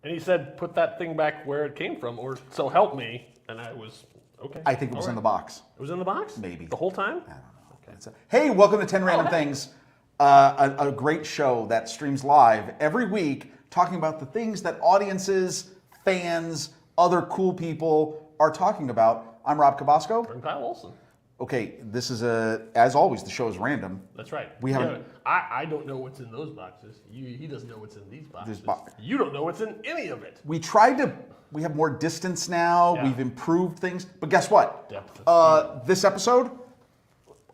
And he said, put that thing back where it came from, or so help me. And I was, okay. I think it was in the box. It was in the box? Maybe. The whole time? I don't know. Okay. Hey, welcome to 10 Random Things, a great show that streams live every week, talking about the things that audiences, fans, other cool people are talking about. I'm Rob Kubasko. I'm Kyle Olson. Okay, this is as always, the show is random. That's right. We haven't. I don't know what's in those boxes. He doesn't know what's in these boxes. This You don't know what's in any of it. We tried to. We have more distance now. Yeah. We've improved things. But guess what? Depth of This episode,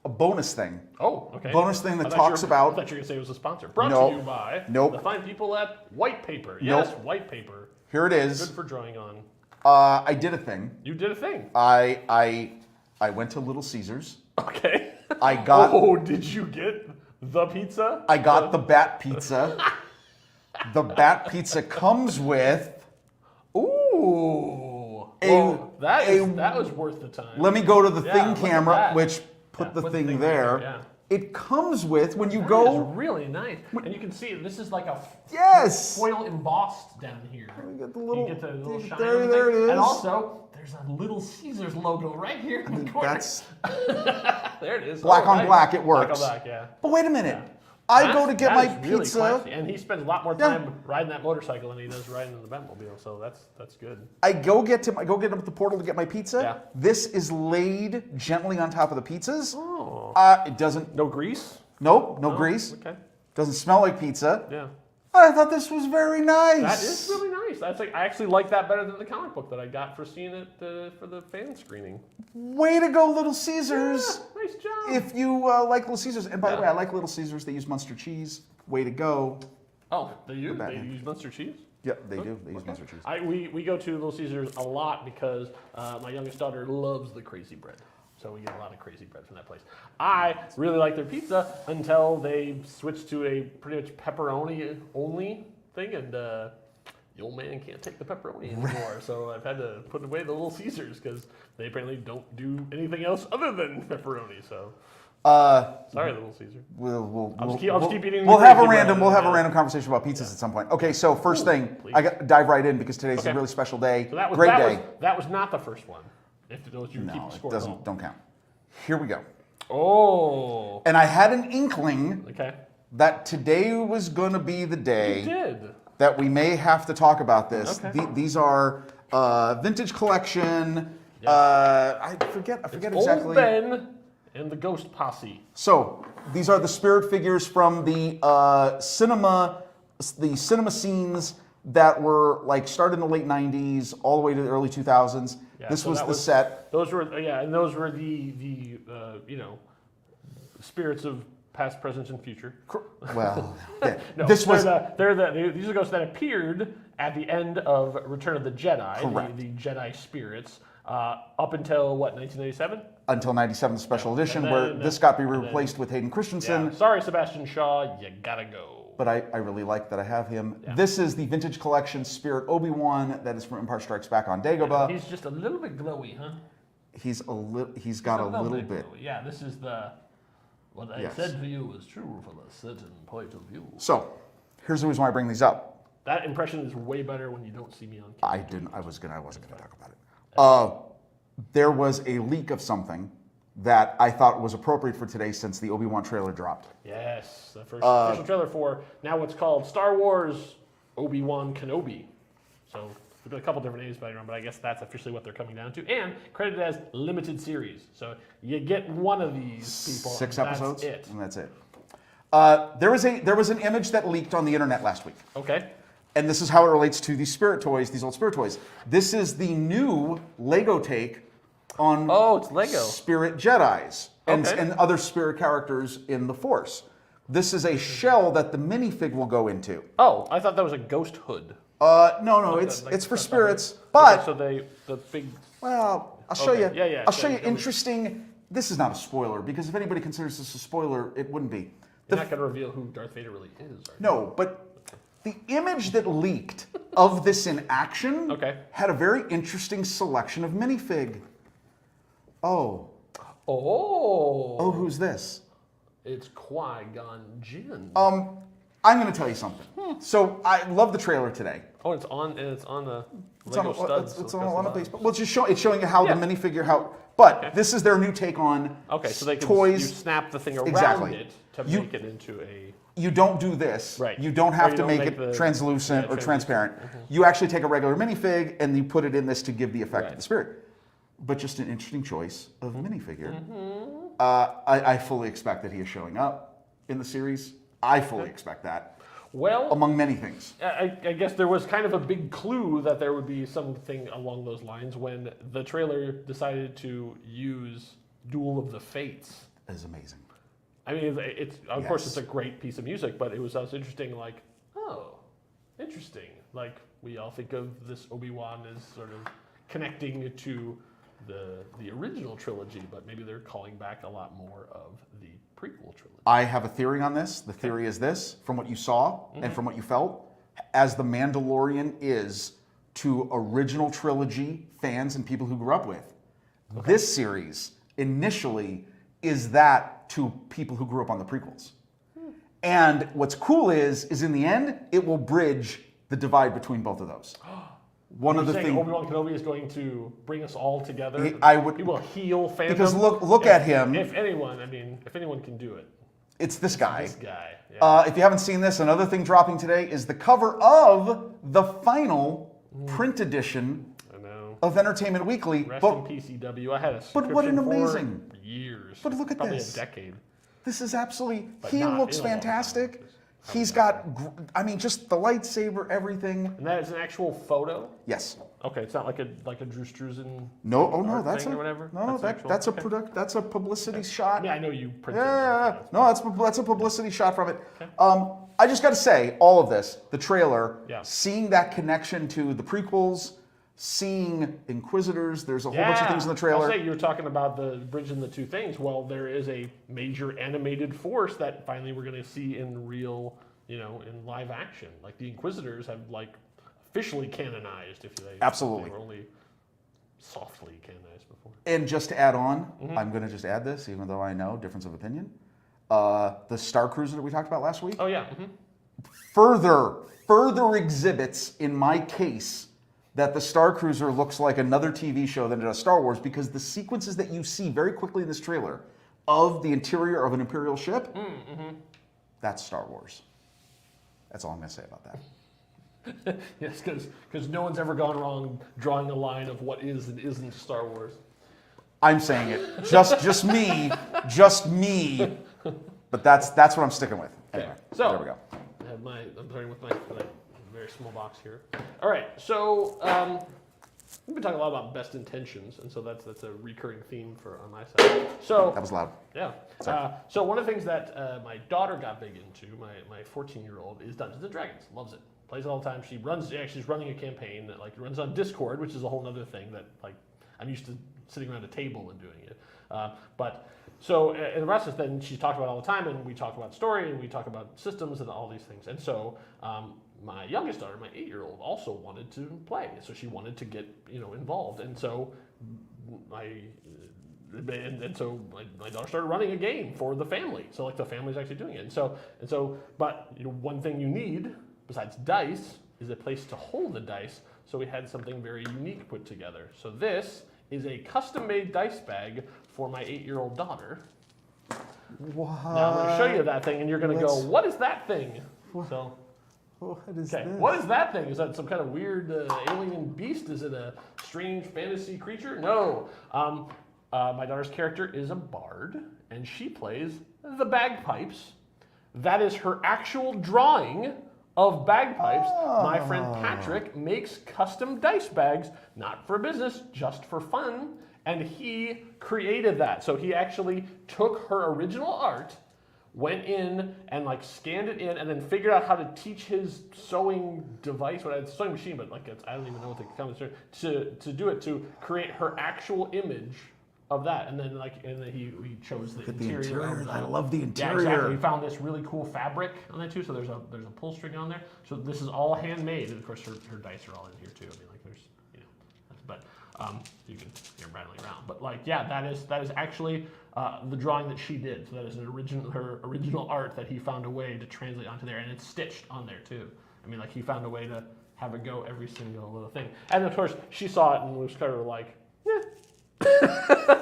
a bonus thing. Oh, okay. Bonus thing that I thought talks you were- about. I thought you were going to say it was a sponsor. Brought Nope. to you by Nope. the fine people at White Paper. Yes, Nope. White Paper. Here it is. Good for drawing on. I did a thing. You did a thing. I went to Little Caesars. Okay. I got. Oh, did you get the pizza? I got the bat pizza. The bat pizza comes with. Ooh. A- Well, that a- was worth the time. Let me go to the Yeah, thing look at camera, that. which put Yeah, the put thing right there. Yeah. It comes with when you That go. is really nice. And you can see this is like a Yes. foil embossed down here. You get the little. You get the little shine there, on the there thing. it is. And also, there's a Little Caesars logo right here in the corner. That's There it is. black Oh, on nice. black. It Black works. on black, yeah. But wait a minute. I go to get my That's really pizza. classy. And he spends a lot more Yeah. time riding that motorcycle than he does riding in the Batmobile, so that's good. I go get up at the portal to get my pizza. Yeah. This is laid gently on top of the pizzas. Oh. It doesn't. No grease? Nope, no grease. Okay. Doesn't smell like pizza. Yeah. I thought this was very nice. That is really nice. That's like I actually like that better than the comic book that I got for seeing it for the fan screening. Way to go, Little Caesars. Yeah, nice job. If you like Little Caesars, and by the way, I like Little Caesars. They use Munster cheese. Way to go. Oh, they use Batman. Munster cheese? Yep, they do. They use Munster cheese. We go to Little Caesars a lot because my youngest daughter loves the crazy bread. So we get a lot of crazy bread from that place. I really like their pizza until they switched to a pretty much pepperoni only thing, and the old man can't take the pepperoni anymore. So I've had to put away the Little Caesars because they apparently don't do anything else other than pepperoni. So sorry, Little Caesar. I'll just keep eating. We'll the have a crazy random. bread. We'll have a Yeah. random conversation about pizzas at some point. Okay, so first thing, please. I got dive right in because today's Okay. a really special day. So that was, Great that day. Was, that was not the first one. If those you No, keep it score. doesn't. Don't count. Here we go. Oh. And I had an inkling Okay. that today was going to be the day You did. that we may have to talk about this. Okay. These are vintage collection. Yes. I forget exactly. Old Ben and the Ghost Posse. So these are the spirit figures from the cinema scenes that were like started in the late '90s all the way to the early 2000s. Yeah, this so was that the set. Those were and those were the spirits of past, present, and future. Well, yeah. No, this was these are the ghosts that appeared at the end of Return of the Jedi. Correct. The Jedi spirits up until what 1997. until '97 special edition, And where then- this got to be and then- replaced with Hayden Christensen. Yeah. Sorry, Sebastian Shaw, you gotta go. But I really like that I have him. Yeah. This is the vintage collection Spirit Obi-Wan that is from Empire Strikes Back on Dagobah. He's just a little bit glowy, huh? He's got a little bit. glowy. Yeah, this is the what I Yes. said to you is true from a certain point of view. So, here's the reason why I bring these up. That impression is way better when you don't see me on camera. I wasn't gonna talk about it. There was a leak of something that I thought was appropriate for today since the Obi-Wan trailer dropped. Yes, the first official trailer for now what's called Star Wars Obi-Wan Kenobi. So there's been a couple different names by now, but I guess that's officially what they're coming down to. And credited as limited series. So you get one of these people. 6 and episodes, That's it. and that's it. There was an image that leaked on the internet last week. Okay. And this is how it relates to these spirit toys, these old spirit toys. This is the new Lego take on It's Lego. spirit Jedis and Okay. other spirit characters in the Force. This is a shell that the minifig will go into. Oh, I thought that was a ghost hood. No, Like it's the- like it's the for stuff spirits. Okay, But so the big. well, I'll show Okay. you. Yeah. I'll show you That was- interesting. This is not a spoiler because if anybody considers this a spoiler, it wouldn't be. You're not going to reveal who Darth Vader really is, are you? No, but the image that leaked of this in action had a very interesting selection of minifig. Oh, Oh, who's this? it's Qui-Gon Jinn. I'm going to tell you something. So I love the trailer today. Oh, it's on the It's Lego studs. it's so on a it's base. Well, it's showing you how Yeah. the minifigure, but this is their new take on Okay, so they can toys. you snap the thing around Exactly. it to You- make it into a. You don't do this. Right. You don't Or have you to don't make make it the- translucent yeah, or transparent. You actually take a regular minifig and you put it in this to give the effect of Right. the spirit. But just an interesting choice of minifigure. Mm-hmm. I fully expect that he is showing up in the series. I fully expect that, Well, among many things. I guess there was kind of a big clue that there would be something along those lines when the trailer decided to use Duel of the Fates. It is amazing. I mean, it's of course Yes. it's a great piece of music, but it was also interesting. Like, oh, interesting. Like we all think of this Obi-Wan as sort of connecting to the original trilogy, but maybe they're calling back a lot more of the prequel trilogy. I have a theory on this. The theory is this, from what you saw and from what you felt, as The Mandalorian is to original trilogy fans and people who grew up with. This series initially is that to people who grew up on the prequels. And what's cool is in the end, it will bridge the divide between both of those. One of the Saying things, Obi-Wan Kenobi is going to bring us all together. I would- He will heal fandom. because look at him. If anyone can do it, It's this guy. this guy. Yeah. If you haven't seen this, another thing dropping today is the cover of the final print edition I know. of Entertainment Weekly. Rest But in PCW. I had a but what an subscription amazing- for years. but look at probably this. a decade. this is absolutely, But he not looks in a long time. fantastic. Just He's got, just the lightsaber, everything. And that is an actual photo. Yes. Okay, it's not like a Drew Struzan. No, oh no, art that's thing a, or whatever? no, That's actual? that's a Okay. that's a publicity shot. Yeah, I know you printed. Yeah, it. no, that's a publicity shot from it. I just got to say, all of this, the trailer, Yeah. seeing that connection to the prequels, seeing Inquisitors, there's a whole bunch of things in the trailer. I'll say you were talking about the bridging the two things. Well, there is a major animated force that finally we're going to see in real, in live action. Like the Inquisitors have officially canonized, if they Absolutely. they were only softly canonized before. And just to add on, Mm-hmm. I'm going to just add this, even though I know difference of opinion. The Star Cruiser that we talked about last week Oh yeah. further exhibits in my case that the Star Cruiser looks like another TV show than it does Star Wars, because the sequences that you see very quickly in this trailer of the interior of an Imperial ship, that's Star Wars. That's all I'm going to say about that. Yes, because no one's ever gone wrong drawing a line of what is and isn't Star Wars. I'm saying it. Just me. But that's what I'm sticking with. Anyway, So there we go. I have I'm starting with my very small box here. All right, so we've been talking a lot about best intentions, and so that's a recurring theme on my side. So That was loud. yeah. So one of the things that my daughter got big into, my 14-year-old, is Dungeons and Dragons. Loves it. Plays it all the time. She's running a campaign that runs on Discord, which is a whole other thing that I'm used to sitting around a table and doing it. So in the process, then she talked about it all the time, and we talk about story, and we talk about systems and all these things. And so my youngest daughter, my 8-year-old, also wanted to play. So she wanted to get involved. And so my daughter started running a game for the family. So the family's actually doing it. But one thing you need besides dice is a place to hold the dice. So we had something very unique put together. So this is a custom-made dice bag for my 8-year-old daughter. What? Now I'm going to show you that thing, and you're going to go, Let's- "What is that thing?" So, What is okay, this? what is that thing? Is that some kind of weird alien beast? Is it a strange fantasy creature? No. My daughter's character is a bard, and she plays the bagpipes. That is her actual drawing of bagpipes. My friend Patrick makes custom dice bags, not for business, just for fun, and he created that. So he actually took her original art, went in and scanned it in, and then figured out how to teach his sewing device, sewing machine, but I don't even know what the comes to do it, to create her actual image of that, and then he chose the interior. I love the Yeah, interior. exactly. We found this really cool fabric on that too. So there's a pull string on there. So this is all handmade, and of course her dice are all in here too. I mean, You can hear him rattling around. But like, yeah, that is actually the drawing that she did. So that is her original art that he found a way to translate onto there, and it's stitched on there too. I mean, like he found a way to have it go every single little thing. And of course, she saw it and was kind of like,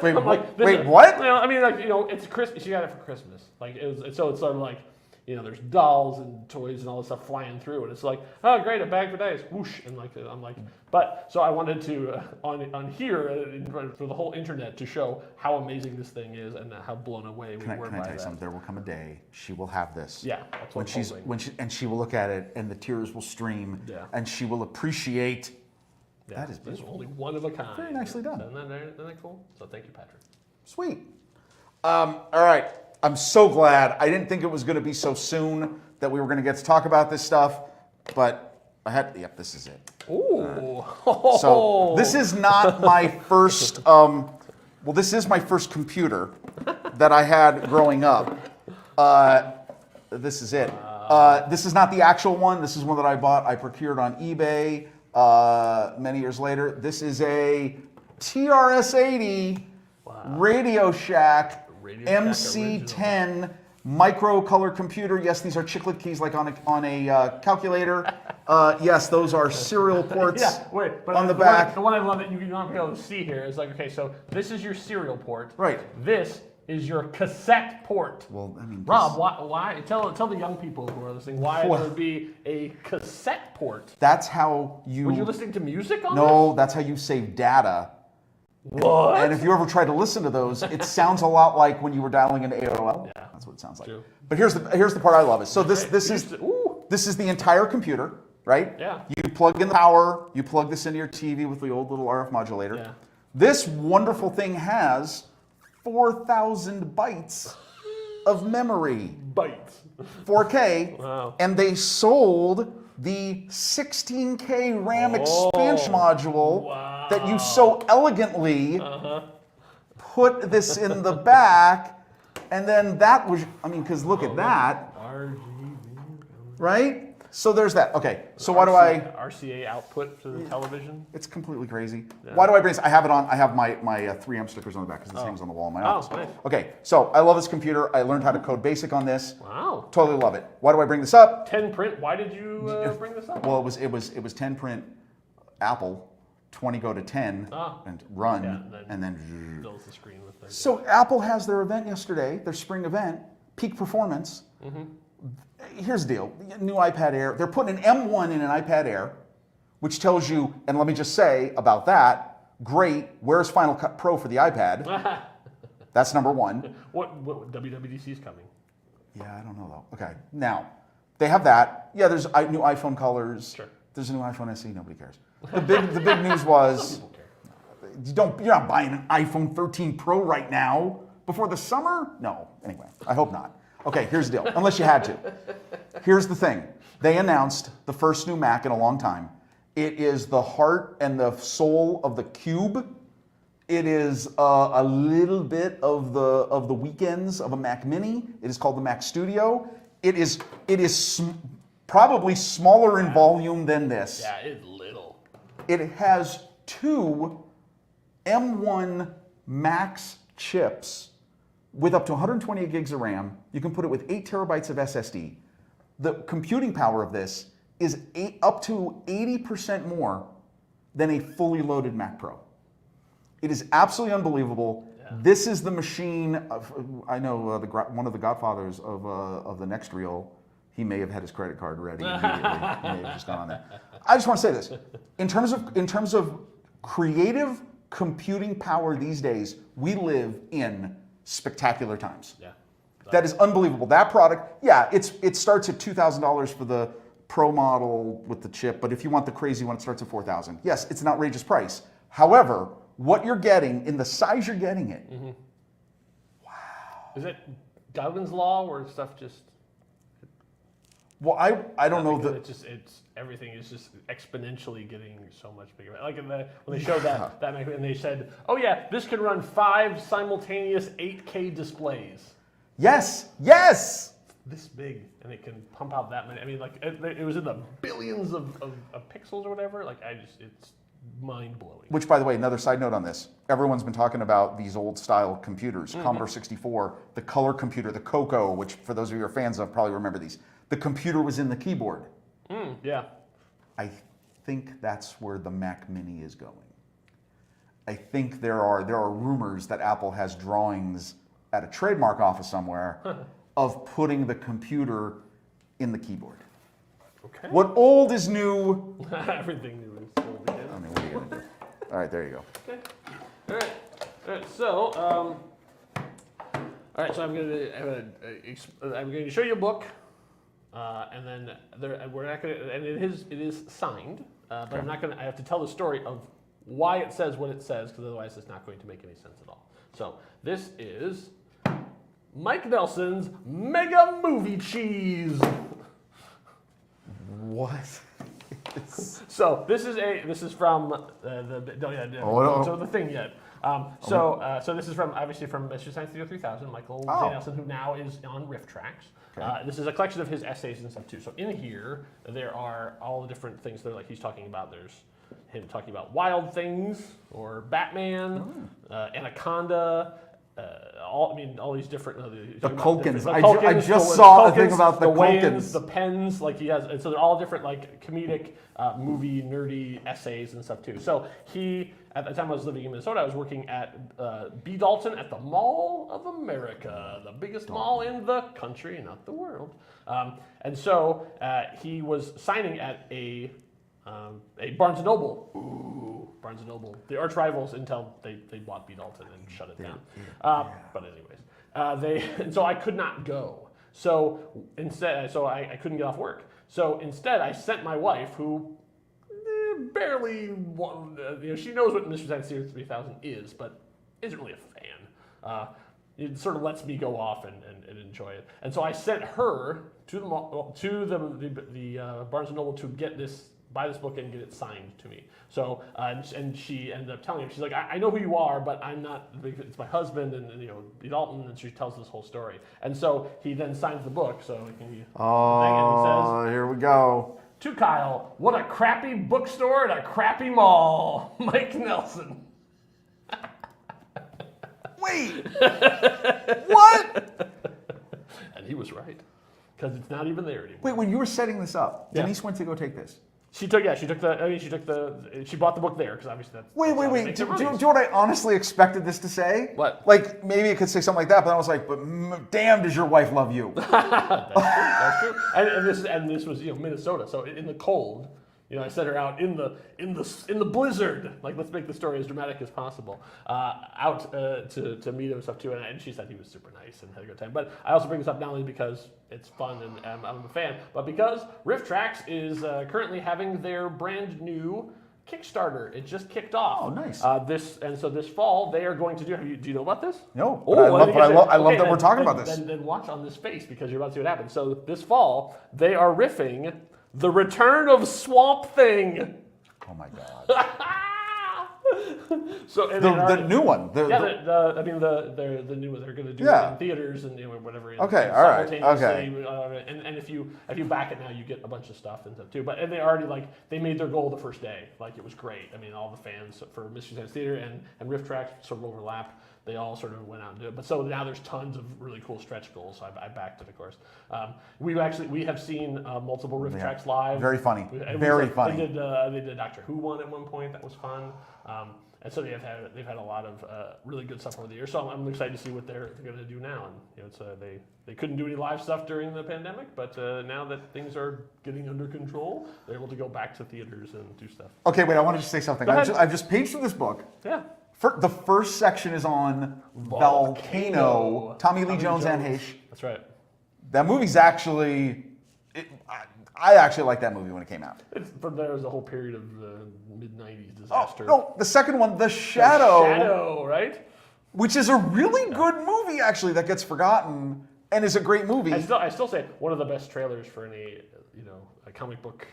Wait, like, what? You know, I mean, like, you know, it's Christmas. She got it for Christmas. Like, so it's sort of like, you know, there's dolls and toys and all this stuff flying through, and it's like, oh, great, a bag for days, whoosh, and like, I'm like, but so I wanted to on here for the whole internet to show how amazing this thing is and how blown away we were Can I by tell you that. something? There will come a day she will have this. Yeah, that's what she will look at it and the tears will stream. Yeah. And she will appreciate. Yeah, that is there's beautiful. only one of a kind. Very nicely done. Isn't that cool? So thank you, Patrick. Sweet. All right. I'm so glad. I didn't think it was going to be so soon that we were going to get to talk about this stuff, but I had. Yep, this is it. Ooh. So this is not my first. Well, this is my first computer that I had growing up. This is it. This is not the actual one. This is one that I bought. I procured on eBay many years later. This is a TRS-80 Radio Shack MC10 micro color computer. Yes, these are chiclet keys like on a calculator. Yes, those are serial ports but on the back. The one I love that you not be able to see here is like, okay, so this is your serial port. Right. This is your cassette port. Well, I mean, Rob, why? Tell the young people who are listening why there would be a cassette port. that's how you. Were you listening to music on No, that's how you save data. What? And if you ever try to listen to those, it sounds a lot like when you were dialing into AOL. Yeah. That's what it sounds like. True. But here's the part I love is so this Ooh. is the entire computer, right? Yeah. You plug in the power, you plug this into your TV with the old little RF modulator. Yeah. This wonderful thing has 4,000 bytes of memory. Bytes. 4K. Wow. And they sold the 16K RAM expansion module that you so elegantly put this in the back. And then that was, I mean, because look at that, RGB. right? So there's that. Okay, so why do I... RCA output to the television? It's completely crazy. Yeah. Why do I bring this? I have it on. I have my 3M stickers on the back because this hangs on the wall in my office. nice. Okay, so I love this computer. I learned how to code BASIC on this. Wow. Totally love it. Why do I bring this up? 10 print. Why did you bring this up? Well, it was 10 print Apple, 20 go to 10 and run, Yeah, and then. fills the screen with their. So Apple has their event yesterday, their spring event, peak performance. Here's the deal: new iPad Air. They're putting an M1 in an iPad Air, which tells you. And let me just say about that: great. Where's Final Cut Pro for the iPad? That's number one. What WWDC is coming? Yeah, I don't know though. Okay, now they have that. Yeah, there's new iPhone colors. Sure. There's a new iPhone SE. Nobody cares. The big news was you're not buying an iPhone 13 Pro right now before the summer. No. Anyway, I hope not. Okay, here's the deal. Unless you had to. Here's the thing. They announced the first new Mac in a long time. It is the heart and the soul of the Cube. It is a little bit of the weekends of a Mac Mini. It is called the Mac Studio. It is probably smaller in volume than this. Yeah, it's little. It has two M1 Max chips with up to 128 gigs of RAM. You can put it with 8 terabytes of SSD. The computing power of this is up to 80% more than a fully loaded Mac Pro. It is absolutely unbelievable. Yeah. This is the machine. I know one of the godfathers of the next reel. He may have had his credit card ready immediately. He may have just gone on there. I just want to say this: in terms of creative computing power these days, we live in spectacular times. Yeah. That is unbelievable. That product, yeah, it starts at $2,000 for the Pro model with the chip, but if you want the crazy one, it starts at $4,000. Yes, it's an outrageous price. However, what you're getting in the size you're getting it. Mm-hmm. Wow. Is it Godwin's law where stuff just? Well, I don't know that it's everything is just exponentially getting so much bigger. Like when they showed that and they said, oh yeah, this can run 5 simultaneous 8K displays. Yes. This big, and it can pump out that many. I mean, like it was in the billions of pixels or whatever. Like mind-blowing. Which, by the way, another side note on this. Everyone's been talking about these old-style computers, Commodore 64, the color computer, the Coco, which for those of you who are fans of probably remember these. The computer was in the keyboard. Yeah. I think that's where the Mac Mini is going. I think there are rumors that Apple has drawings at a trademark office somewhere of putting the computer in the keyboard. Okay. What old is new? Everything new is old again. I mean, what are you gonna do? All right, there you go. Okay. All right. So, all right. So I'm going to show you a book, and then we're not going to. And it is signed, but I'm not going to. I have to tell the story of why it says what it says, because otherwise it's not going to make any sense at all. So this is Mike Nelson's Mega Movie Cheese. What? So this is from don't show the thing yet. So this is from obviously from Mystery Science Theater 3000, Michael J. Nelson, who now is on Riff Tracks. Okay. This is a collection of his essays and stuff too. So in here there are all the different things that he's talking about. There's him talking about Wild Things or Batman, Anaconda. All these different. The Culkins. I just saw a thing about the Culkins, Culkins. the pens, he has, and so they're all different comedic, movie, nerdy essays and stuff too. So he, at the time I was living in Minnesota, I was working at B. Dalton at the Mall of America, the biggest mall in the country, not the world. And so he was signing at a Barnes & Noble. Ooh, Barnes & Noble. The arch rivals until they bought B. Dalton and shut it down. But anyways, and so I could not go. So instead, I couldn't get off work. So instead, I sent my wife, who barely, she knows what Mystery Science Theater 3000 is, but isn't really a fan. It sort of lets me go off and enjoy it. And so I sent her to the Barnes & Noble to buy this book and get it signed to me. So, and she ended up telling him, she's like, I know who you are, but I'm not, it's my husband and B. Dalton, and she tells this whole story. And so he then signs the book, so he says, here we go. To Kyle, what a crappy bookstore at a crappy mall. Mike Nelson. Wait! What? And he was right, because it's not even there anymore. Wait, when you were setting this up, Denise went to go take this. She bought the book there, because obviously that's... Wait. Do you know what I honestly expected this to say? What? Maybe it could say something like that, but I was like, but damn, does your wife love you? That's true. And this was Minnesota, so in the cold, I sent her out in the blizzard. Let's make the story as dramatic as possible. Out to meet him and stuff too, and she said he was super nice and had a good time. But I also bring this up not only because it's fun and I'm a fan, but because Riff Tracks is currently having their brand new Kickstarter. It just kicked off. Oh, nice. This fall they are going to do. Do you know about this? No. I love that we're talking about this. Then watch on this face, because you're about to see what happens. So this fall they are riffing The Return of Swamp Thing. Oh my God. So the new one. The new one. They're going to do it in theaters and whatever. Okay, all right. Okay. And if you back it now, you get a bunch of stuff and stuff too. But they already they made their goal the first day. It was great. I mean, all the fans for Mystery Science Theater and Riff Tracks sort of overlap. They all sort of went out and did it. But so now there's tons of really cool stretch goals. So I backed it, of course. We have seen multiple Riff Tracks live. Very funny. Very funny. They did a Doctor Who one at one point. That was fun. And so they've had a lot of really good stuff over the years. So I'm excited to see what they're going to do now. And they couldn't do any live stuff during the pandemic, but now that things are getting under control, they're able to go back to theaters and do stuff. Okay, wait. I wanted to say something. I've just paged through this book. Yeah. The first section is on Volcano. Tommy Lee Jones and Hayes. That's right. That movie's actually... I actually liked that movie when it came out. From there was a whole period of mid-'90s disaster. Oh, no, the second one, The Shadow. The Shadow, right? Which is a really good movie, actually, that gets forgotten and is a great movie. I still say one of the best trailers for any, a comic book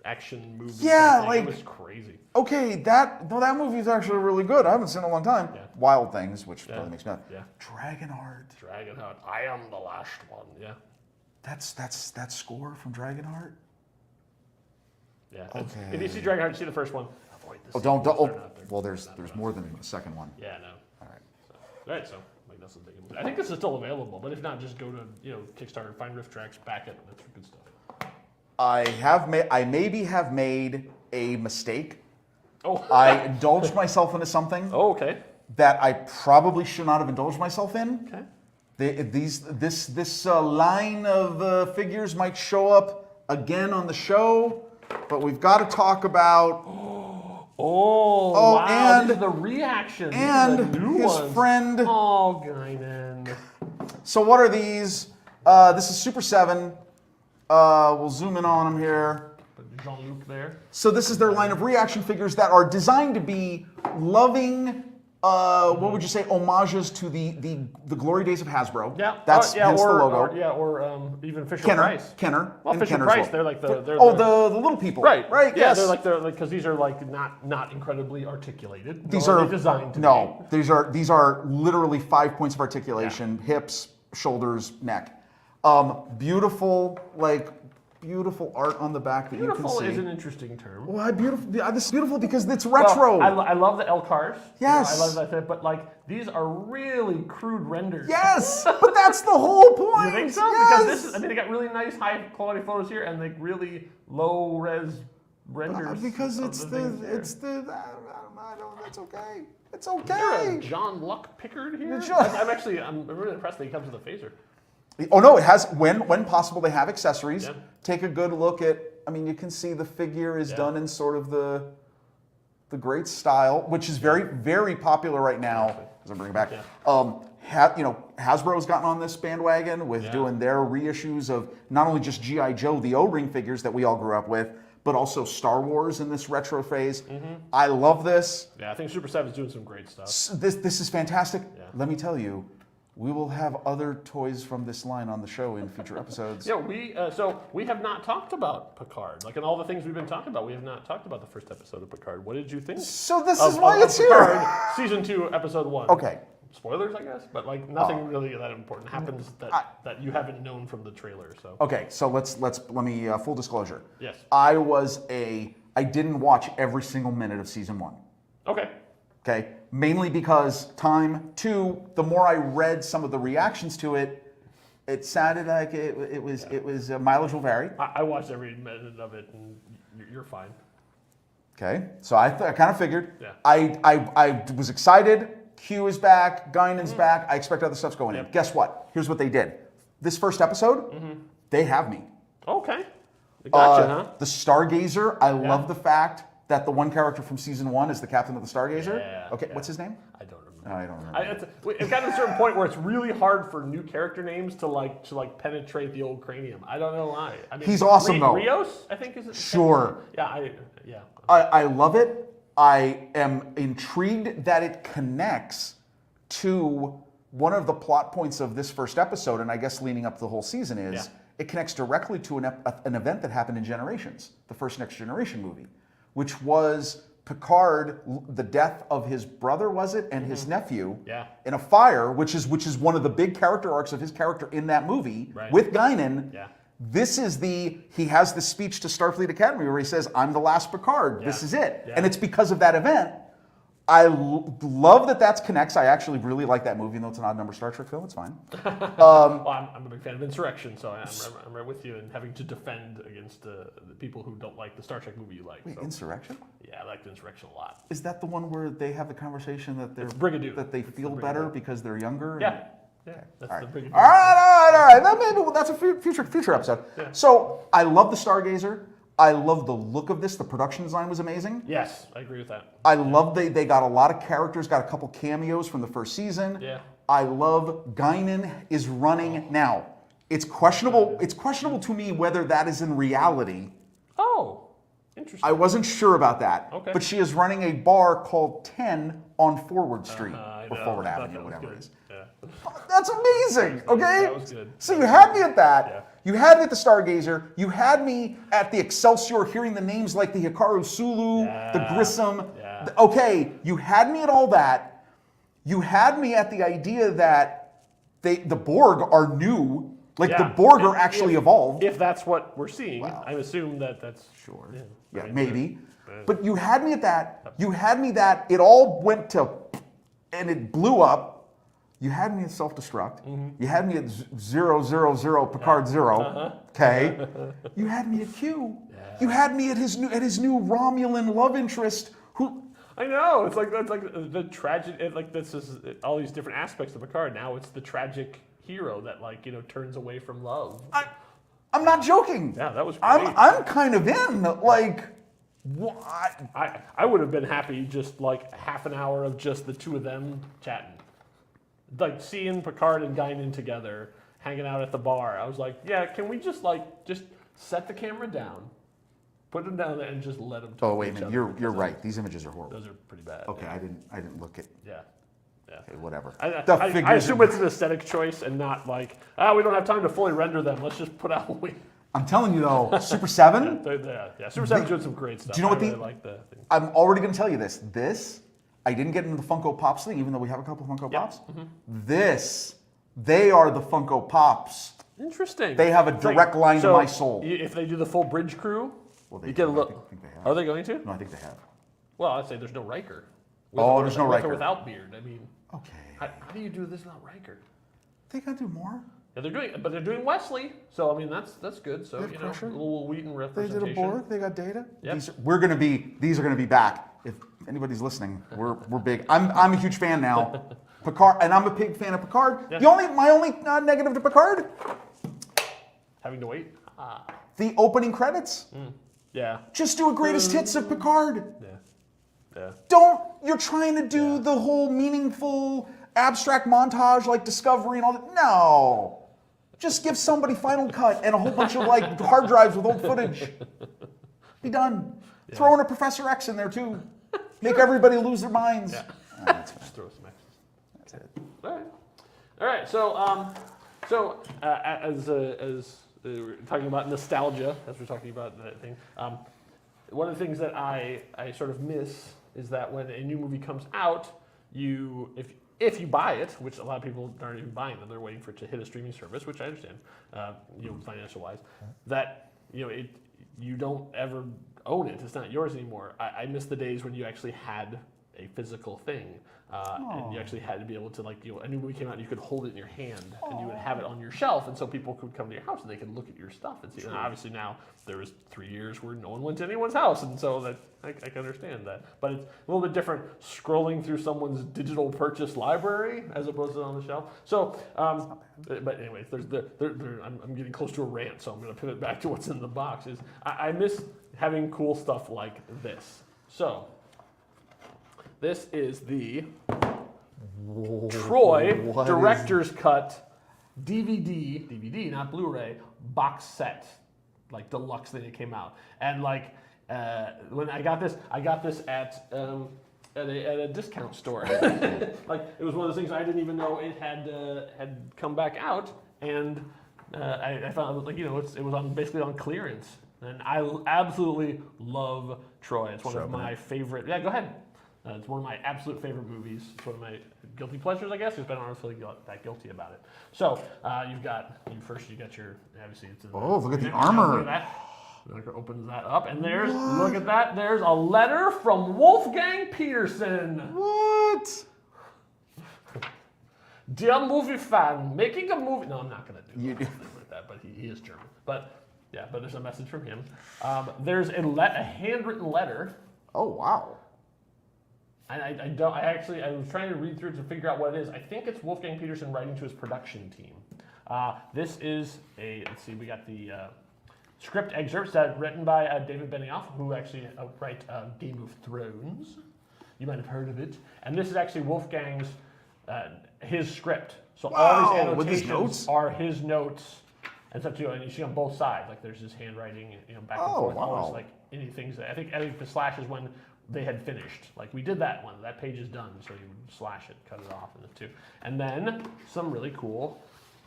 action movie. Yeah, it was crazy. Okay, that movie is actually really good. I haven't seen it in a long time. Yeah. Wild Things, which really makes me laugh. Yeah. Dragonheart. I am the last one. Yeah. That's that score from Dragonheart? Yeah. Okay. If you see Dragonheart, see the first one. quite the Oh, same. don't. They're Oh, not- they're well, there's not more than a second one. Yeah, no. All right. All right, so like that's the big. I think this is still available, but if not, just go to Kickstarter, find Rift Tracks, back it. That's good stuff. I maybe have made a mistake. Oh. I indulged myself into something Oh, okay. that I probably should not have indulged myself in. Okay. This line of figures might show up again on the show, but we've got to talk about Oh, wow. and- These are the reactions. These and are the new his ones. friend. Oh, Guinan. So what are these? This is Super 7. We'll zoom in on them here. Put Jean-Luc there. So this is their line of reaction figures that are designed to be loving, what would you say, homages to the glory days of Hasbro. Yeah. That's hence the logo. Or even Fisher-Price. Kenner. Well, and Fisher-Price, Kenner's they're like the... They're, the little people. Right. Right, Yeah, yes. they're like, because these are like not incredibly articulated. These nor are they designed to no. These are literally 5 points of articulation: hips, shoulders, neck. Beautiful art on the back that Beautiful you can see. is an interesting term. Well, this is beautiful because it's retro. Well, I love the L cars. Yes. I love that, but like these are really crude renders. Yes, but that's the whole point. You think so? Yes. Because this is, they got really nice high quality photos here and like really low res renders. Because of it's things there. I don't. That's okay. It's Is there a okay. John Luck Pickard here? John- I'm really impressed that he comes with a phaser. Oh no, it has when possible they have accessories. Yeah. Take a good look at. I mean, you can see the figure is Yeah. done in sort of the great style, which is very popular right now. As I'm bringing back. Yeah. Hasbro's gotten on this bandwagon with doing their reissues of not only just G.I. Joe, the O-ring figures that we all grew up with, but also Star Wars in this retro phase. Mm-hmm. I love this. Yeah, I think Super 7 is doing some great stuff. This is fantastic. Yeah. Let me tell you, we will have other toys from this line on the show in future episodes. Yeah, we have not talked about Picard. Like in all the things we've been talking about, we have not talked about the first episode of Picard. What did you think? So this of, is why of it's Picard, here. Season 2, Episode 1. Okay. Spoilers, I guess, but like nothing really that important happens that you haven't known from the trailer. So Okay, so let me full disclosure. yes, I didn't watch every single minute of season 1. okay, Okay, mainly because time. 2, the more I read some of the reactions to it, it sounded like it was mileage will vary. I watched every minute of it, and you're fine. Okay, so I kind of figured. Yeah. I was excited. Q is back. Guinan's back. I expect other stuff's going in. Yep. Guess what? Here's what they did. This first episode, they have me. Okay, gotcha, huh? The Stargazer. I love the fact that the one character from season 1 is the captain of the Stargazer. Yeah, okay, yeah. what's his name? I don't remember. No, I don't remember. It's gotten to a certain point where it's really hard for new character names to penetrate the old cranium. I don't know why. I mean, He's awesome, though. Rios, I think is it. Sure. Yeah, I love it. I am intrigued that it connects to one of the plot points of this first episode, and I guess leading up the whole season is it connects directly to an event that happened in Generations, the first Next Generation movie, which was Picard, the death of his brother, was it, and his nephew in a fire, which is one of the big character arcs of his character in that movie with Guinan. Yeah. This is he has the speech to Starfleet Academy where he says, "I'm the last Picard. Yeah. This is it." Yeah. And it's because of that event. I love that that's connects. I actually really like that movie, even though it's an odd number Star Trek film. It's fine. Well, I'm a big fan of Insurrection, so I'm right with you in having to defend against the people who don't like the Star Trek movie you like. Wait, So, Insurrection? yeah, I liked Insurrection a lot. Is that the one where they have the conversation that they're Brigadoon. that they It's feel the better Brigadoon. because they're younger? Yeah. Yeah, that's All the right. big. All right. That's a future episode. Yeah. So I love the Stargazer. I love the look of this. The production design was amazing. Yes, I agree with that. I love they got a lot of characters, got a couple cameos from the first season. Yeah. I love Guinan is running now. It's questionable. It's questionable to me whether that is in reality. Oh, interesting. I wasn't sure about that. Okay. But she is running a bar called 10 on Forward Street I or know. Forward I thought Avenue, that was whatever good. it is. Yeah. That's amazing. Okay. That was good. So you had me at that. Yeah. You had me at the Stargazer. You had me at the Excelsior, hearing the names like the Hikaru Sulu, the Grissom. Yeah. Okay, you had me at all that. You had me at the idea that the Borg are new. Like Yeah. the Borg are If- actually evolved. If that's what we're seeing, Wow. I assume that's Sure. Yeah, Yeah, I mean, maybe. but- But you had me at that. You had me that it all went to, and it blew up. You had me at self-destruct. You had me at 000 Picard 0. Okay. You had me at Q. You had me at his new Romulan love interest who. I know it's like the tragic. This is all these different aspects of Picard. Now it's the tragic hero that turns away from love. I'm not joking. Yeah, that was great. I'm kind of in. Like, what? I would have been happy just like half an hour of just the two of them chatting, like seeing Picard and Guinan together, hanging out at the bar. I was like, yeah, can we just set the camera down, put them down there, and just let them talk. Oh wait a to each minute. other, You're because right. These images are horrible. Those are pretty bad. Okay, Yeah. I didn't look at. Yeah. Yeah. Okay, whatever. I figures assume it's an aesthetic choice and not like, we don't have time to fully render them. Let's just put out. I'm telling you though, Super 7. Yeah. Super 7's doing some great stuff. Do you know what I really like the thing. I'm already going to tell you this. This, I didn't get into the Funko Pops thing, even though we have a couple of Funko Pops. This, they are the Funko Pops. Interesting. They have a It's like- direct line to so my soul. If they do the full bridge crew, Well, they you get a do. I look. think they have. Are they going to? No, I think they have. Well, I'd say there's no Riker. There's no with or Riker. without beard. I mean, Okay. how do you do this without Riker? They got to do more. Yeah, they're doing Wesley. So I mean, that's good. So They have Crusher. a little Wheaton They representation. did a Borg. They got Data. Yep. These are going to be back. If anybody's listening, we're big. I'm a huge fan now. Picard, and I'm a big fan of Picard. Yeah. My only negative to Picard, Having to wait. the opening credits. Yeah. Just do a greatest hits of Picard. Yeah. You're trying to do the whole meaningful abstract montage like Discovery and all that. No. Just give somebody Final Cut and a whole bunch of hard drives with old footage. Be done. Yeah. Throw in a Professor X in there too. Make everybody lose their minds. Yeah. That's Just throw some extras. That's it. All right. So as we're talking about nostalgia, as we're talking about that thing, one of the things that I sort of miss is that when a new movie comes out, if you buy it, which a lot of people aren't even buying them, they're waiting for it to hit a streaming service, which I understand, financial wise, that you don't ever own it. It's not yours anymore. I miss the days when you actually had a physical thing. And you actually had to be able to a new movie came out and you could hold it in your hand and you would have it on your shelf, and so people could come to your house and they could look at your stuff and see. And obviously now there was 3 years where no one went to anyone's house, and so that I can understand that. But it's a little bit different scrolling through someone's digital purchase library as opposed to on the shelf. So, but anyways, I'm getting close to a rant, so I'm going to pivot back to what's in the box. I miss having cool stuff like this. So. This is the Troy Director's Cut DVD, not Blu-ray, box set, deluxe thing that came out. And when I got this at a discount store. It was one of those things I didn't even know it had come back out, and I found it was basically on clearance. And I absolutely love Troy. It's one of my favorite. Yeah, go ahead. It's one of my absolute favorite movies. It's one of my guilty pleasures, I guess, because I don't really feel that guilty about it. So you got your, obviously it's in look at the armor. Look at that. Walker opens that up, and look at that. There's a letter from Wolfgang Peterson. What? Dear movie fan, making a movie. No, I'm not going to do anything like that, but he is German. But there's a message from him. There's a handwritten letter. Oh, wow. I was trying to read through it to figure out what it is. I think it's Wolfgang Peterson writing to his production team. This is let's see, we got the script excerpts written by David Benioff, who actually wrote Game of Thrones. You might have heard of it. And this is actually Wolfgang's, his script. So all these annotations are his notes. And stuff too, and you see on both sides, there's his handwriting, back and forth. Wow. Always any things that I think the slash is when they had finished. We did that one. That page is done, so you would slash it, cut it off in the two. And then some really cool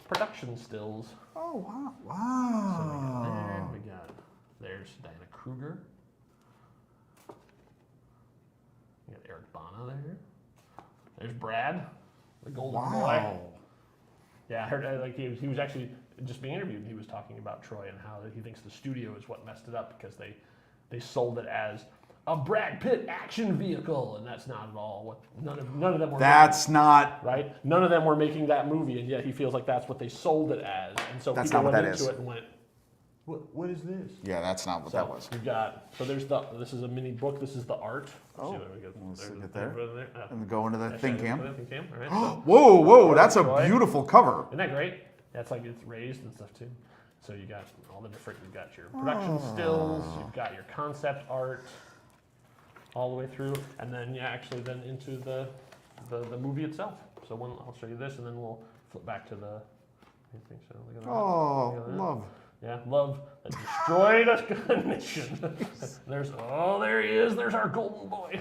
production stills. Oh, wow. So Wow. there's Diana Kruger. You got Eric Bana there. There's Brad, the golden boy. Wow. Yeah, I heard he was actually just being interviewed, and he was talking about Troy and how he thinks the studio is what messed it up because they sold it as a Brad Pitt action vehicle, and that's not at all what none of them were. That's not right. None of them were making that movie, and yet he feels like that's what they sold it as, and so That's people not what went that into is. it and went, "What is this?" Yeah, that's not what So that was. you've got this is a mini book. This is the art. Oh, see, there we go. let's There's get the there. thing there. And go into the Actually, thing cam. All right. So, Whoa, that's a Troy. beautiful cover. isn't that great? That's like it's raised and stuff too. So you got all the different. You've got your production stills. You've got your concept art. All the way through, and then actually then into the movie itself. So I'll show you this, and then we'll flip back to the. I think so. Look at that. Oh, Look at that. love. Yeah, love that destroyed a nation. There he is. There's our golden boy,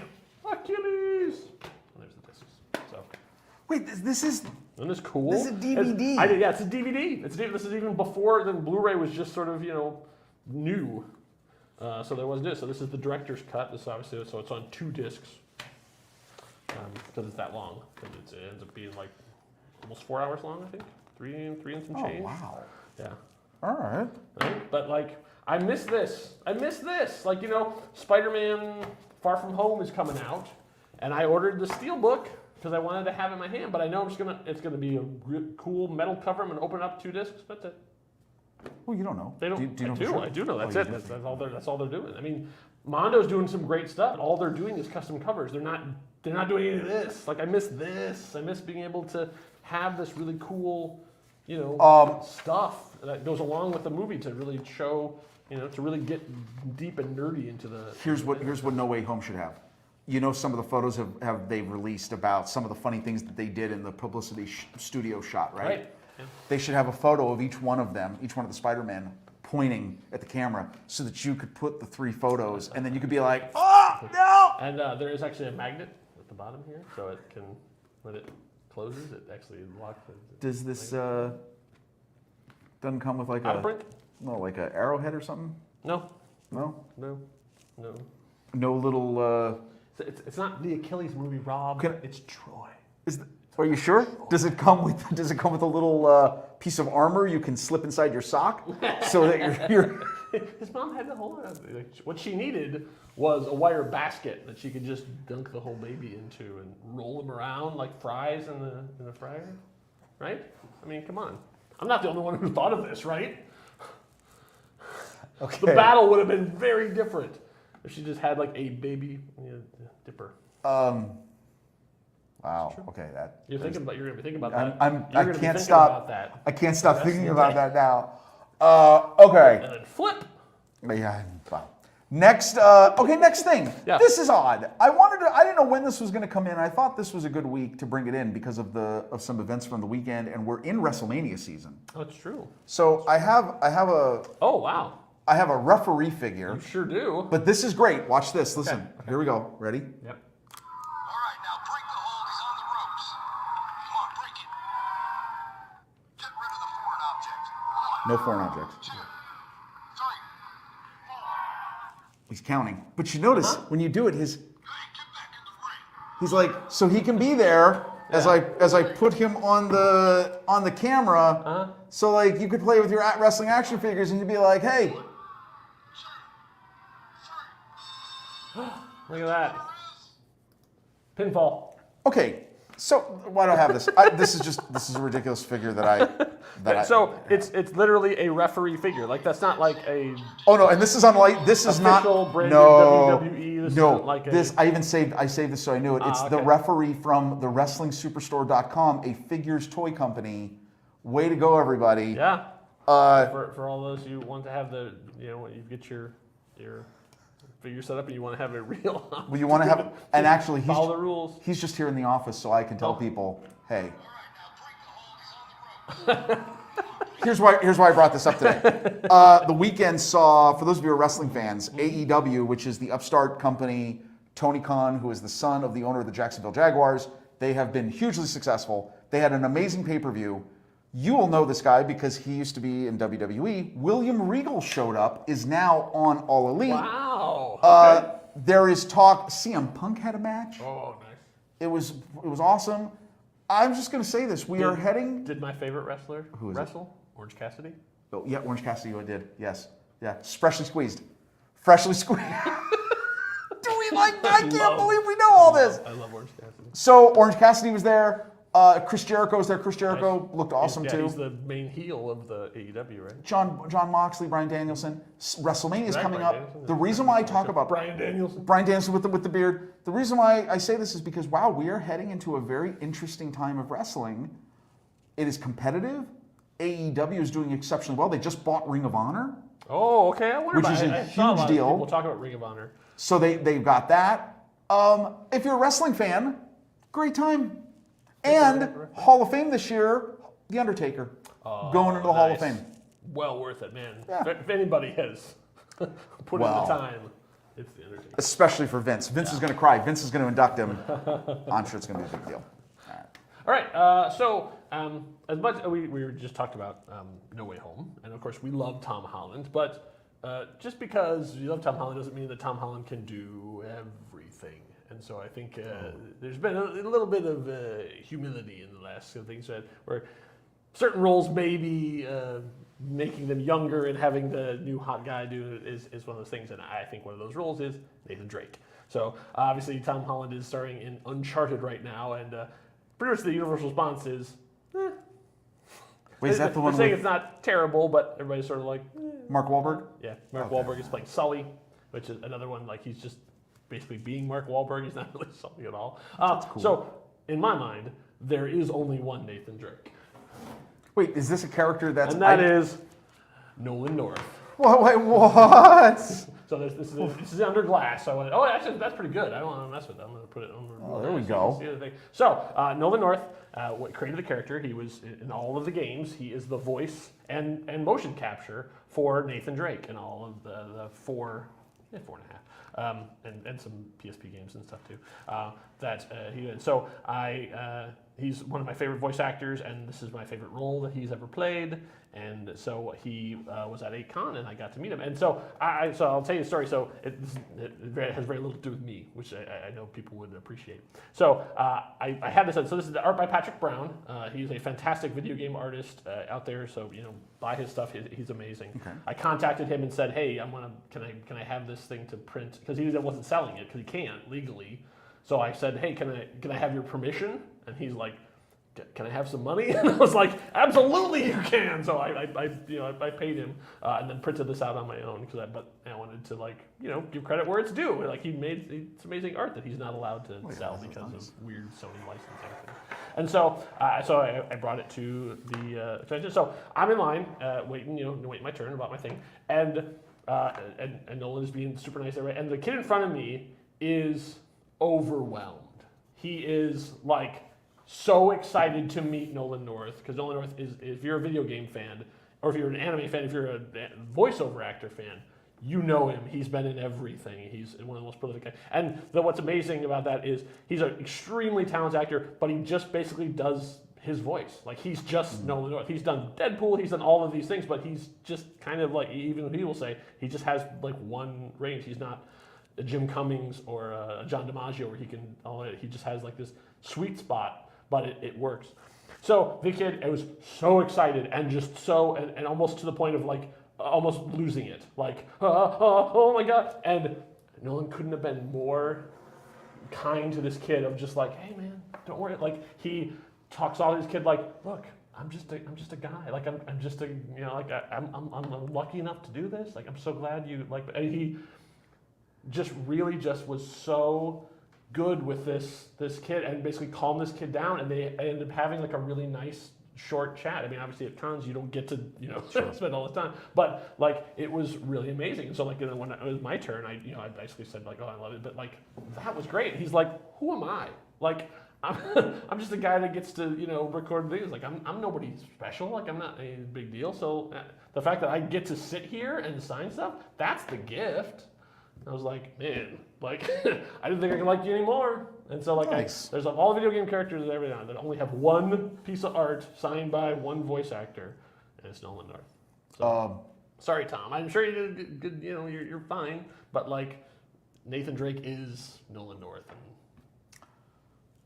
Achilles. And there's the discs. So. Wait, this is Isn't this cool? This is a DVD. It's a DVD. This is even before then. Blu-ray was just sort of new. So there was this. So this is the director's cut. This obviously, so it's on 2 discs because it's that long. Because it ends up being like almost 4 hours long, I think. Three and some change. Oh wow. Yeah. All right. Right? But like, I miss this. Like Spider-Man: Far From Home is coming out, and I ordered the Steelbook because I wanted to have it in my hand. But I know it's gonna be a cool metal cover. I'm gonna open up 2 discs. That's it. Well, you don't know. They don't. Do you know I for do. sure? I do know. That's Oh, it. you do? That's all they're doing. I mean, Mondo's doing some great stuff. All they're doing is custom covers. They're not doing any of this. Like I miss this. I miss being able to have this really cool, stuff that goes along with the movie to really show, to really get deep and nerdy into the. Here's what No Way Home should have. Some of the photos they've released about some of the funny things that they did in the publicity studio shot, right? Right. Yeah. They should have a photo of each one of them, each one of the Spider-Men, pointing at the camera so that you could put the 3 photos and then you could be like, oh, no! And there is actually a magnet at the bottom here, so it can, when it closes, it actually locks it. Does this, doesn't come with like Outbreak? like a arrowhead or something? No. No? No. No little, It's not the Achilles movie, Rob. It's Troy. are you sure? Does it come with a little piece of armor you can slip inside your sock so that you're His mom had the whole. What she needed was a wire basket that she could just dunk the whole baby into and roll him around like fries in the fryer, right? I mean, come on. I'm not the only one who thought of this, right? Okay. The battle would have been very different if she just had like a baby dipper. Wow. Okay, that You're gonna be thinking about that. I can't stop. About that. I can't stop That's thinking the about thing. that now. Okay. And then flip. Yeah. Wow. Next. Next thing. Yeah. This is odd. I didn't know when this was going to come in. I thought this was a good week to bring it in because of some events from the weekend, and we're in WrestleMania season. Oh, it's true. So I have a Oh, wow. referee figure. You sure do. But this is great. Watch this. Listen. Okay. Here we go. Ready? Yep. All right, now break the hold. He's on the ropes. Come on, break it. Get rid of the foreign object. No foreign objects. 2, 3, 4. He's counting. But you notice when you do it, Hey, get back in the ring. he's like, so he can be there as I put him on the camera. So like you could play with your wrestling action figures and you'd be like, hey, 2, 3. Look at that. Pinfall. okay. So why do I have this? This is a ridiculous figure So it's literally a referee figure. Like that's not like a Oh no, and this is unlike this is not official branded no WWE. This no isn't like this a, I saved this so I knew it. It's the okay. referee from the WrestlingSuperstore.com, a figures toy company. Way to go, everybody! yeah. For all those who want to have when you get your figure set up and you want to have it real. Well, you want to have and actually follow the rules. He's just here in the office, so I can tell people, hey. All right, now break the hold. He's on the ropes. Here's why I brought this up today. The weekend saw, for those of you who are wrestling fans, AEW, which is the upstart company, Tony Khan, who is the son of the owner of the Jacksonville Jaguars. They have been hugely successful. They had an amazing pay-per-view. You will know this guy because he used to be in WWE. William Regal showed up, is now on All Elite. Wow. Okay. There is talk, CM Punk had a match. Oh, nice. It was awesome. I'm just going to say this. We are heading... Did my favorite wrestler Who is it? wrestle? Orange Cassidy? Oh, yeah, Orange Cassidy, I did. Yes. Yeah. Freshly squeezed. Freshly squeezed. Do we like that? I can't believe we know all this. I love Orange Cassidy. So Orange Cassidy was there. Chris Jericho was there. Chris Jericho looked awesome too. He's the main heel of the AEW, right? John Moxley, Bryan Danielson. WrestleMania is coming up. Danielson? The reason why I talk about Bryan Danielson. Bryan Danielson with the beard. The reason why I say this is because wow, we are heading into a very interesting time of wrestling. It is competitive. AEW is doing exceptionally well. They just bought Ring of Honor. Oh, okay. I wonder Which is a huge deal. We'll talk about Ring of Honor. So they've got that. If you're a wrestling fan, great time. And Hall of Fame this year, The Undertaker, going into the Hall of Fame. Well worth it, man. Yeah. If anybody has put in the time, it's The Undertaker. Especially for Vince. Vince is going to cry. Vince is going to induct him. I'm sure it's going to be a big deal. All right. So as much we just talked about No Way Home, and of course we love Tom Holland, but just because you love Tom Holland doesn't mean that Tom Holland can do everything. And so I think there's been a little bit of humility in the last things where certain roles maybe making them younger and having the new hot guy do it is one of those things. And I think one of those roles is Nathan Drake. So obviously Tom Holland is starring in Uncharted right now, and pretty much the universal response is, Wait, is that the one they're saying with it's not terrible, but everybody's sort of like, Mark Wahlberg? Yeah, Mark Wahlberg is playing Sully, which is another one, like he's just basically being Mark Wahlberg. He's not really Sully at all. Cool. So, in my mind, there is only one Nathan Drake. Wait, is this a character that's... And that is Nolan North. Wait, what? So this is under glass. So I went, actually, that's pretty good. I don't want to mess with it. I'm going to put it on. Oh, there we go. So Nolan North created the character. He was in all of the games. He is the voice and motion capture for Nathan Drake in all of the 4.5, and some PSP games and stuff too. He did. So he's one of my favorite voice actors, and this is my favorite role that he's ever played. And so he was at a con, and I got to meet him. And so I'll tell you the story. So it has very little to do with me, which I know people would appreciate. So I had this. So this is the art by Patrick Brown. He's a fantastic video game artist out there. So buy his stuff. He's amazing. Okay. I contacted him and said, hey, can I have this thing to print? Because he wasn't selling it because he can't legally. So I said, hey, can I have your permission? And he's like, can I have some money? And I was like, absolutely you can. So I paid him and then printed this out on my own because I wanted to give credit where it's due. Like it's amazing art that he's not allowed to sell because of weird Sony licensing thing. And so I brought it to the convention. So I'm in line waiting my turn about my thing, and Nolan is being super nice there, and the kid in front of me is overwhelmed. He is like so excited to meet Nolan North, because Nolan North is, if you're a video game fan, or if you're an anime fan, if you're a voiceover actor fan, you know him. He's been in everything. He's one of the most prolific guys. And what's amazing about that is he's an extremely talented actor, but he just basically does his voice. Like he's just Nolan North. He's done Deadpool, he's done all of these things, but he's just kind of like, even he will say, he just has like one range. He's not a Jim Cummings or a John DiMaggio where he just has like this sweet spot, but it works. So the kid was so excited and just so, and almost to the point of like, almost losing it. Like, oh my God. And Nolan couldn't have been more kind to this kid of just like, hey man, don't worry. Like he talks all his kid like, look, I'm just a guy. Like I'm just a, I'm lucky enough to do this. Like, I'm so glad you like, and he just really just was so good with this kid and basically calmed this kid down, and they ended up having like a really nice short chat. I mean, obviously at cons you don't get to spend all the time, but like it was really amazing. So like when it was my turn, I basically said like, oh, I love it, but like that was great. And he's like, who am I? Like I'm just a guy that gets to record videos. Like I'm nobody special. Like I'm not a big deal. So the fact that I get to sit here and sign stuff, that's the gift. I was like, man, like I didn't think I could like you anymore. And so like nice. There's all the video game characters and everything that only have one piece of art signed by one voice actor, and it's Nolan North. So, sorry, Tom. I'm sure you did good. You're fine. But like Nathan Drake is Nolan North.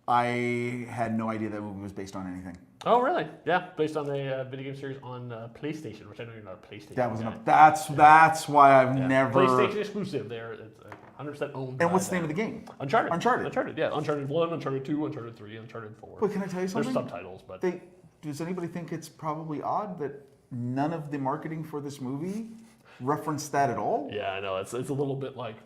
I had no idea that movie was based on anything. Oh, really? Yeah, based on the video game series on PlayStation, which I know you're not a PlayStation. That was guy. that's why I've Yeah. never. PlayStation exclusive. It's 100% owned. And what's the by name of the them. game? Uncharted. Uncharted. Yeah. Uncharted 1, Uncharted 2, Uncharted 3, Uncharted 4. But can I tell you something? There's subtitles, but Does anybody think it's probably odd that none of the marketing for this movie referenced that at all? yeah, I know it's a little bit like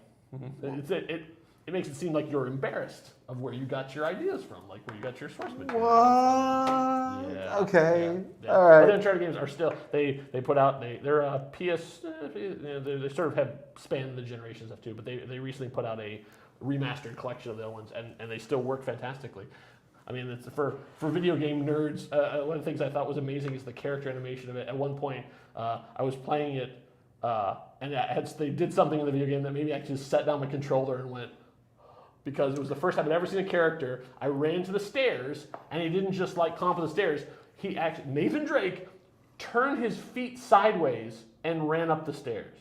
it makes it seem like you're embarrassed of where you got your ideas from, like where you got your source material. What? Yeah. Okay. Yeah. All right. But the Uncharted games are still they put out they're PS they sort of have spanned the generations of too, but they recently put out a remastered collection of the old ones and they still work fantastically. I mean, it's for video game nerds. One of the things I thought was amazing is the character animation of it. At one point, I was playing it, and they did something in the video game that made me actually set down my controller and went, because it was the first time I'd ever seen a character. I ran to the stairs, and he didn't just like climb up the stairs. He actually, Nathan Drake, turned his feet sideways and ran up the stairs.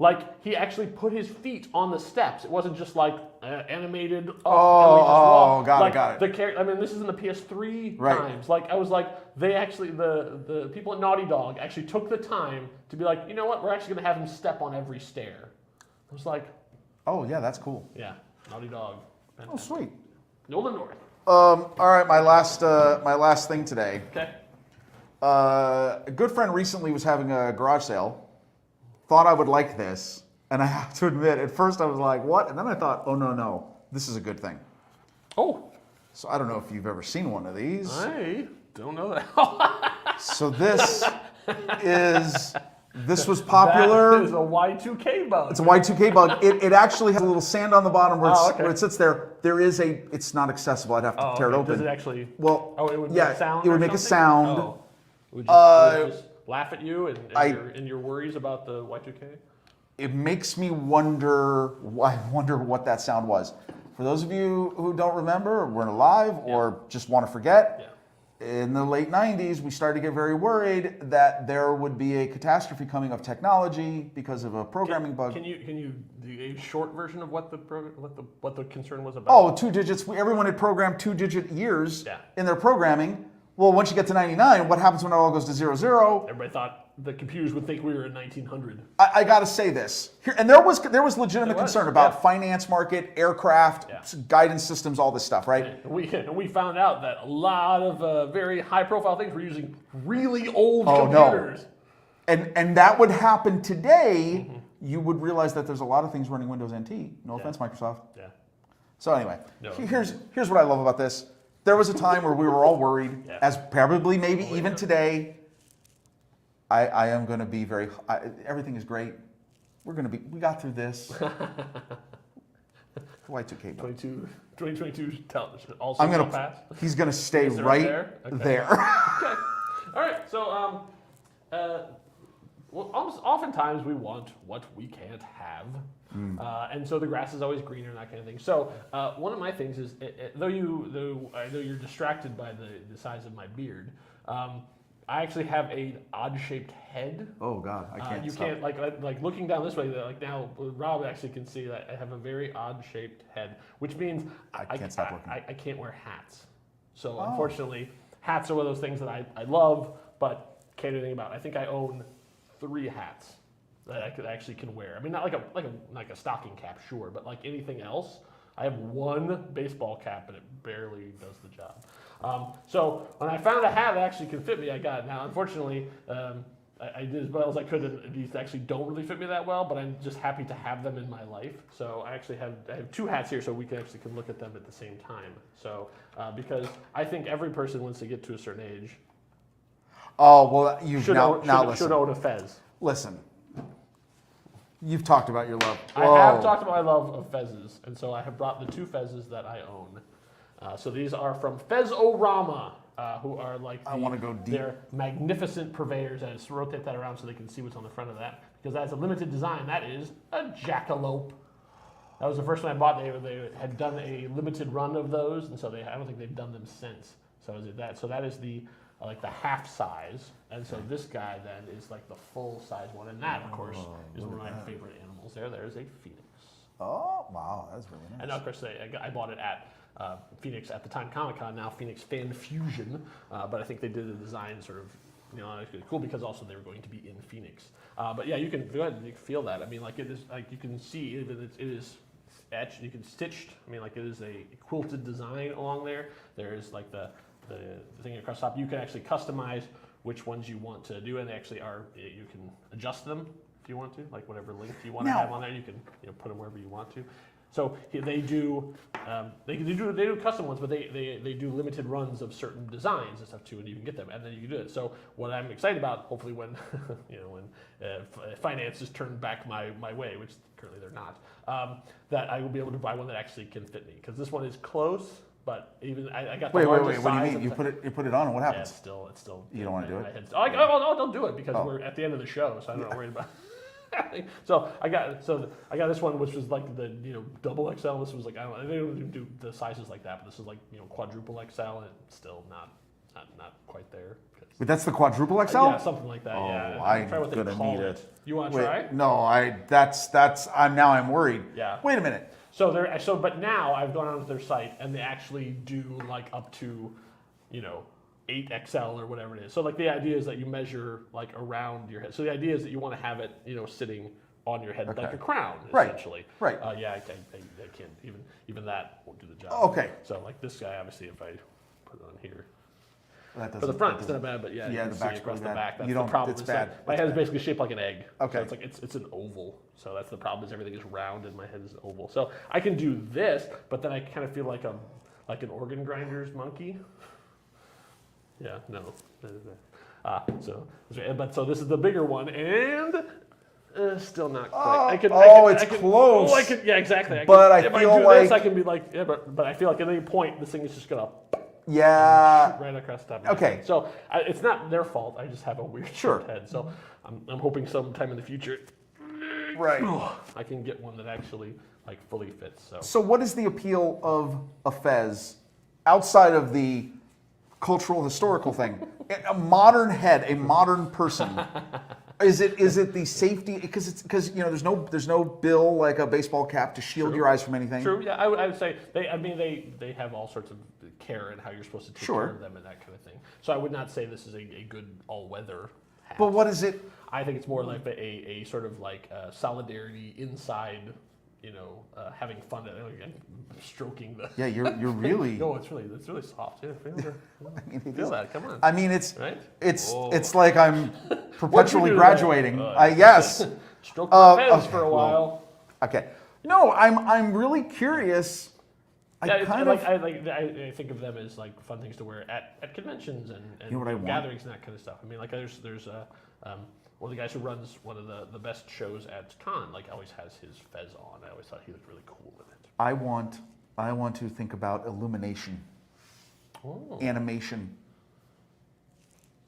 Like, he actually put his feet on the steps. It wasn't just like animated. Got it. The character. I mean, this is in the PS3 Right. times. Like, I was like, they actually, the people at Naughty Dog actually took the time to be like, you know what? We're actually going to have him step on every stair. I was like, Oh yeah, that's cool. yeah, Naughty Dog. Oh sweet. Nolan North. All right, my last thing today. Okay. A good friend recently was having a garage sale. Thought I would like this, and I have to admit, at first I was like, "What?" And then I thought, "Oh no, this is a good thing." Oh, So I don't know if you've ever seen one of these. I don't know that. So this was popular. That is a Y2K bug. It's a Y2K bug. It actually has a little sand on the bottom where, Oh, okay. where it sits there. It's not accessible. I'd have to tear it open. Does it actually? Well, Oh, it would yeah, make a sound. it would or make a something? sound. Oh. Would it just laugh at you and your worries about the Y2K? It makes me wonder. I wonder what that sound was. For those of you who don't remember, or weren't alive, or just want to forget, in the late '90s, we started to get very worried that there would be a catastrophe coming of technology because of a programming bug. Can you do a short version of what the concern was about? Oh, 2 digits. Everyone had programmed 2-digit years Yeah. in their programming. Well, once you get to 99, what happens when it all goes to 00? Everybody thought the computers would think we were in 1900. I got to say this here, and there was legitimate There was, concern about yeah. finance market, aircraft, guidance systems, all this stuff, right? And we found out that a lot of very high-profile things were using really old Oh, computers. no. And that would happen today. You would realize that there's a lot of things running Windows NT. No offense, Microsoft. Yeah. So anyway, No. here's what I love about this. There was a time where we were all worried, Yeah. as probably maybe even today. I am going to be everything is great. We got through this. Y2K. 2022 also I'm gonna. pass. He's gonna stay Is it right there? Okay. there. Okay. All right. So, well, oftentimes we want what we can't have, and so the grass is always greener and that kind of thing. So, one of my things is, though I know you're distracted by the size of my beard, I actually have an odd-shaped head. Oh God, I can't. You stop. can't like looking down this way. Like now, Rob actually can see that I have a very odd-shaped head, which means I can't stop looking. I can't wear hats. So unfortunately, hats are one of those things that I love, but can't do anything about. I think I own 3 hats that I actually can wear. I mean, not like a stocking cap, sure, but like anything else, I have 1 baseball cap, and it barely does the job. So when I found a hat that actually can fit me, I got it. Now, unfortunately, I did as well as I could, and these actually don't really fit me that well, but I'm just happy to have them in my life. So I actually have 2 hats here, so we can look at them at the same time. So because I think every person, once they get to a certain age, Oh well, you've should listen. own a fez. Listen, you've talked about your love. I have talked about my love of fezzes, and so I have brought the 2 fezzes that I own. So these are from Fez-O-Rama, who are like I wanna go deep. They're magnificent purveyors. I just rotate that around so they can see what's on the front of that, because that's a limited design. That is a jackalope. That was the first one I bought. They had done a limited run of those, and so I don't think they've done them since. So is it that? So that is the like the half size, and so this guy then is like the full size one, and that of course is one of my favorite animals. There's a phoenix. Oh wow, that's really nice. And of course, I bought it at Phoenix at the time Comic-Con, now Phoenix Fan Fusion, but I think they did the design sort of, actually cool because also they were going to be in Phoenix. But yeah, you can go ahead and you can feel that. I mean, like it is, like you can see it is etched, you can stitched. I mean, like it is a quilted design along there. There is like the thing across the top. You can actually customize which ones you want to do, and they actually are. You can adjust them if you want to, like whatever length you want to have on there. You can put them wherever you want to. So they do custom ones, but they do limited runs of certain designs and stuff too, and you can get them, and then you can do it. So what I'm excited about, hopefully when finances turn back my way, which currently they're not, that I will be able to buy one that actually can fit me, because this one is close. But even I got the largest size. What do you mean? You put it on, and what happens? Yeah, it's still. You don't want to do it? I'll do it because we're at the end of the show, so I'm not worried about. So I got this one, which was like the double XL. This was like, I don't know, they don't do the sizes like that, but this is like quadruple XL, and it's still not quite there. But that's the quadruple XL? Yeah, something like that. Oh, yeah. I'm try what they gonna call need it. You want to try? No, I'm worried. Yeah. Wait a minute. But now I've gone onto their site and they actually do like up to, 8XL or whatever it is. So like the idea is that you measure like around your head. So the idea is that you want to have it, sitting on your head like a crown, essentially. Right. Yeah, I can't even that won't do the job. Okay. So like this guy, obviously, if I put it on here. For the front, it's not bad, but yeah, you can the see back's across really the bad. back. That's the problem. It's bad. My head is basically shaped like an egg. Okay. So it's an oval. So that's the problem, is everything is round and my head is oval. So I can do this, but then I kind of feel like an organ grinder's monkey. Yeah, no. So this is the bigger one, and still not quite. It's close. Yeah, exactly. If I do this, I can be like, but I feel like at any point this thing is just gonna. Yeah. Right across the top. Okay. So it's not their fault. I just have a weird shaped head. So I'm hoping sometime in the future, right, I can get one that actually like fully fits. So what is the appeal of a fez outside of the cultural historical thing? A modern head, a modern person. Is it the safety? Because there's no bill like a baseball cap to shield your eyes from anything. True. Yeah, I would say they have all sorts of care in how you're supposed to take care of them and that kind of thing. So I would not say this is a good all-weather hat. But what is it? I think it's more like a sort of like solidarity inside. Having fun. Again, stroking the. Yeah, you're really. No, it's really soft. Yeah, feel that. Come on. I mean, it's right? it's like I'm perpetually graduating. Yes. Stroke the fence for a while. Okay. No, I'm really curious. I think of them as like fun things to wear at conventions and gatherings and that kind of stuff. I mean, like there's one of the guys who runs one of the best shows at con, like always has his fez on. I always thought he looked really cool with it. I want to think about illumination, animation.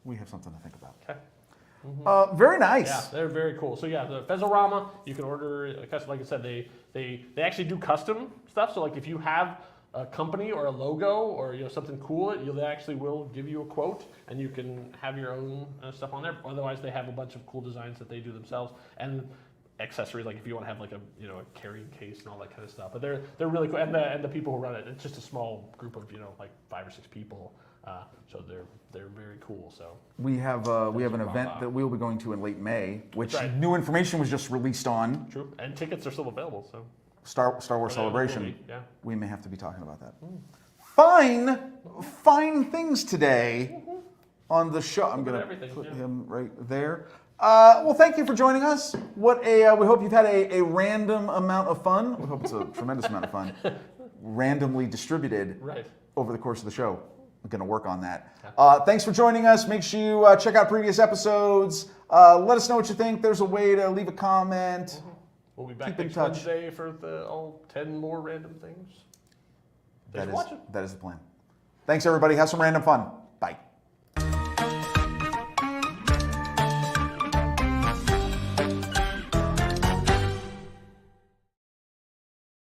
We have something to think about. Okay. Mm-hmm. Very nice. Yeah, they're very cool. So yeah, the Fezorama, you can order custom. Like I said, they actually do custom stuff. So like if you have a company or a logo or something cool, they actually will give you a quote and you can have your own stuff on there. Otherwise, they have a bunch of cool designs that they do themselves and accessories. Like if you want to have like a carrying case and all that kind of stuff. But they're really cool. And the people who run it, it's just a small group of like 5 or 6 people. So they're very cool. So we have an event that we'll be going to in late May, which new information was just released on. True, and tickets are still available. So Star Wars Celebration. Yeah. We may have to be talking about that. Fine things today on the show. I'm gonna put him right there. Well, thank you for joining us. We hope you've had a random amount of fun. We hope it's a tremendous amount of fun, randomly distributed over the course of the show. I'm going to work on that. Thanks for joining us. Make sure you check out previous episodes. Let us know what you think. There's a way to leave a comment. We'll be back next Wednesday for all 10 more random things. Thanks for watching. That is the plan. Thanks, everybody. Have some random fun. Bye.